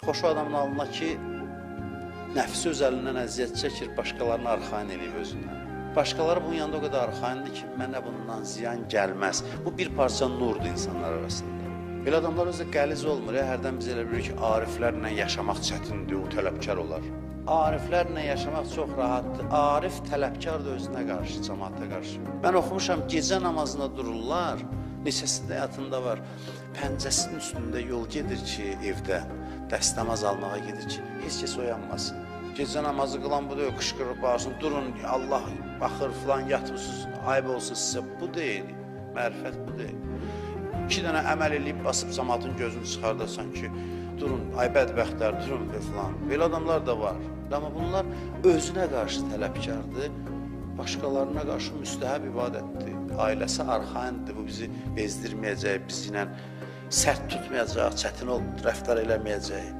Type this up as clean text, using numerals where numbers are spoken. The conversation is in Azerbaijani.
xoş adamın alına ki, nəfsi öz əlindən əziyyət çəkir, başqalarını arxain eləyib özündən. Başqaları bunun yanında o qədər arxaindir ki, mənə bundan ziyan gəlməz. Bu bir parça nurdur insanlar arasında. Belə adamlar özü qəliz olmur. Hərdən biz elə bilirik ki, ariflərlə yaşamaq çətindir, o tələbkar olar. Ariflərlə yaşamaq çox rahatdır. Arif tələbkar da özünə qarşı, cəmaata qarşı. Mən oxumuşam, gecə namazında dururlar, neçəsində həyatında var. Pəncəsinin üstündə yol gedir ki, evdə dəstəmaz almağa gedir ki, heç kəs oyanmasın. Gecə namazı qılan bu da yox, qışqırıb bağırsın, durun, Allah baxır filan, yatmışsınız, ayıb olsun sizə. Bu deyil, mərifət bu deyil. 2 dənə əməl eləyib, basıb cəmaatın gözünü çıxardarsan ki, durun, ay bədbəxtlər, durun filan. Belə adamlar da var. Amma bunlar özünə qarşı tələbkardır, başqalarına qarşı müstəhəb ibadətdir. Ailəsi arxaindir, bu bizi bezdirməyəcək, bizlə sərt tutmayacaq, çətin rəftar eləməyəcək.